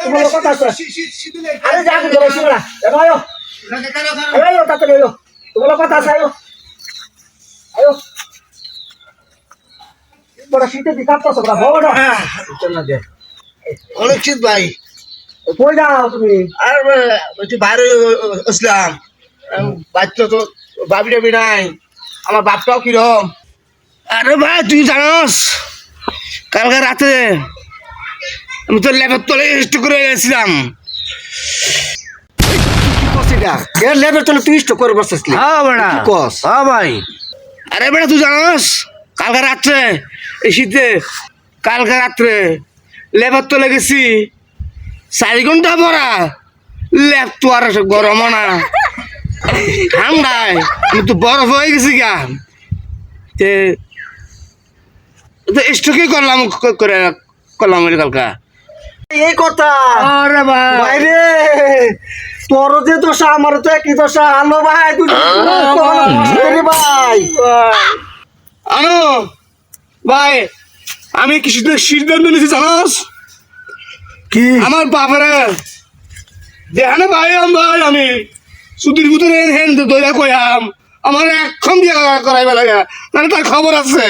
তোমার কথা আছে আরে যা করে বসো না আয়ো তাড়াতাড়ি আয়ো তোমার কথা আছে আয়ো আয়ো বড় শীতে দিকাপ তো সব বড় চল না দে অনেক শীত ভাই কই যাও তুমি আর তুই বাইরে আসলাম বাচ্চা তো বাবি টাবি নাই আমার বাপটাও কিরম আরে ভাই তুই জানোস কালকে রাতে আমি তো ল্যাবের তলে স্টু করে গেছিলাম এর লেভেল চলে তুই ইষ্ট করে বসছিস হ্যাঁ বেড়া কস হ্যাঁ ভাই আরে বেড়া তুই জানোস কালকে রাত্রে এই শীতে কালকে রাত্রে লেবার তলে গেছি 4 ঘন্টা পরা ল্যাব তো আর গরম না ঠান্ডায় আমি তো বরফ হয়ে গেছি গা স্টকে করলাম করলাম কালকা এই কথা আরে ভাই রে তোর যে দশা আমার তো একই দশা আলো ভাই তুই ভাই আনো ভাই আমি কিছু সিদ্ধান্ত নিয়েছি জানাস কি আমার বাপরে দেখানে ভাই আমি সুতির ভিতরে হেন দইয়া কইয়াম আমার এখন বিয়ে করাইবা লাগে মানে তার খবর আছে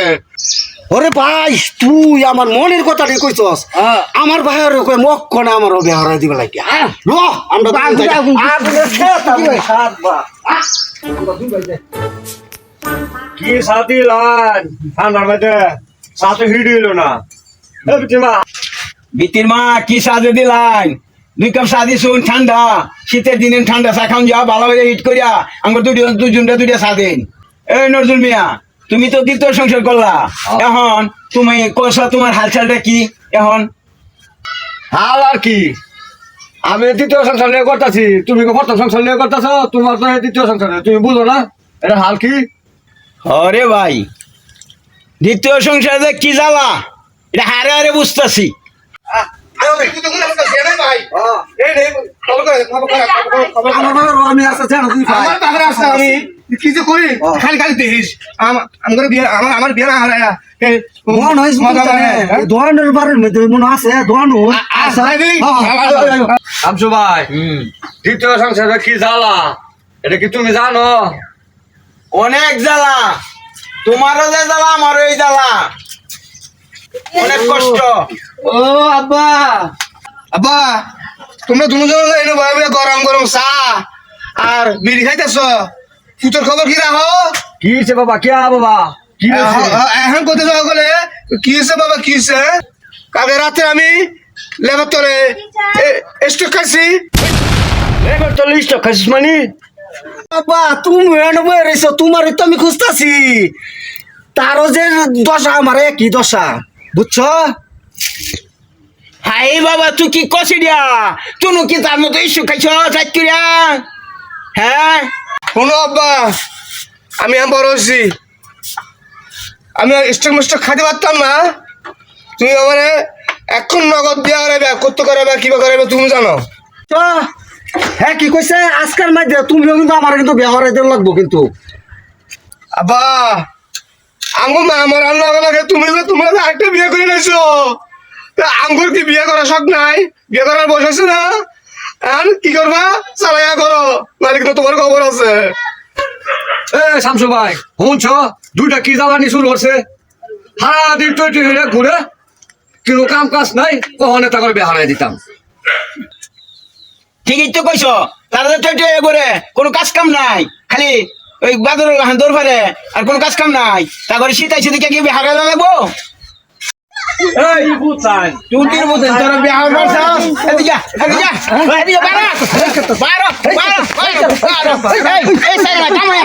ওরে ভাই তুই আমার মনের কথাটাই কইছস আমার ভাইয়ের কই মক্কনে আমার বিয়ে হরাই দিবা লাগি ল আমরা কি সাথী লান ঠান্ডার মধ্যে সাথে হিডিল না বিতির মা কি সাজে দিলাম 2 কাপ সাদি শুন ঠান্ডা শীতের দিনে ঠান্ডা চা খাম যা ভালো করে হিট করিয়া আমার দুইটা সাদিন এই নজরুল মিয়া তুমি তো দ্বিতীয় সংসার করলা এখন তুমি কষা তোমার হালচালটা কি এখন হাল আর কি আমি দ্বিতীয় সংসার নিয়ে করতেছি তুমি প্রথম সংসার নিয়ে করতেছ তোমার তো দ্বিতীয় সংসার তুমি বুঝো না এটা হাল কি আরে ভাই দ্বিতীয় সংসারে কি জ্বালা এটা হারে হারে বুঝতেছি আমি আসা জানো তুই ভাই আমার বাপের আছে আমি কি যে করি খালি খালি দেখিস আমার বিয়ে আমার বিয়ে না হারায়া দোয়ান হইস দোয়ানের বারের মধ্যে মনে আছে দোয়ান আমসু ভাই দ্বিতীয় সংসারে কি জ্বালা এটা কি তুমি জানো অনেক জ্বালা তোমারও যে জ্বালা আমারও এই জ্বালা অনেক কষ্ট ও আব্বা আব্বা তোমরা দুজন এনে বয়ে গরম গরম চা আর বিড়ি খাইতেছ ফুটোর খবর কি রাখো কি হয়েছে বাবা কে বাবা কি হয়েছে এখন কোথায় যাওয়া গেলে কি হয়েছে বাবা কি হয়েছে কালকে রাতে আমি লেবার তলে স্টক খাইছি এবার তো লিস্ট খাইছিস মানে বাবা তুমি এনে বয়ে রইছো তোমারই তো আমি খুঁজতাছি তারও যে দশা আমার একই দশা বুঝছো হাই বাবা তুই কি কষি দিয়া তুই কি তার মতো ইস্যু খাইছ চাই করিয়া হ্যাঁ শোনো আব্বা আমি এখন বড় হচ্ছি আমি স্টক মিস্টক খাইতে পারতাম না তুমি আমার এখন নগদ দেওয়া করাবে কত করাবে কিবা করাবে তুমি জানো তো হ্যাঁ কি কইছে আজকাল মাঝে তুমিও কিন্তু আমার কিন্তু বিয়া হরাই দেওয়া লাগবো কিন্তু আব্বা আমার মা আমার আল্লাহ লাগে তুমি যে তোমরা যে আরেকটা বিয়ে করে নিয়েছো আঙ্গুর কি বিয়ে করার শখ নাই বিয়ে করার বয়স আছে না আর কি করবা চালাইয়া করো নাহলে কিন্তু তোমার খবর আছে এ শামসু ভাই শুনছ দুইটা কি জ্বালানি শুরু করছে সারা দিন তো ঘুরে কিন্তু কাম কাজ নাই কখনো তা করে বেহারাই দিতাম ঠিকই তো কইছ তারা তো করে কোনো কাজ কাম নাই খালি ওই বাদর দৌড় পারে আর কোনো কাজ কাম নাই তারপরে শীত আইসে দেখে কি হারা লাগবো এই বুঝাই টুটির মধ্যে তোরা বিহার করছস এদিকে এদিকে বাড়া বাড়া এই সাইরা কামাই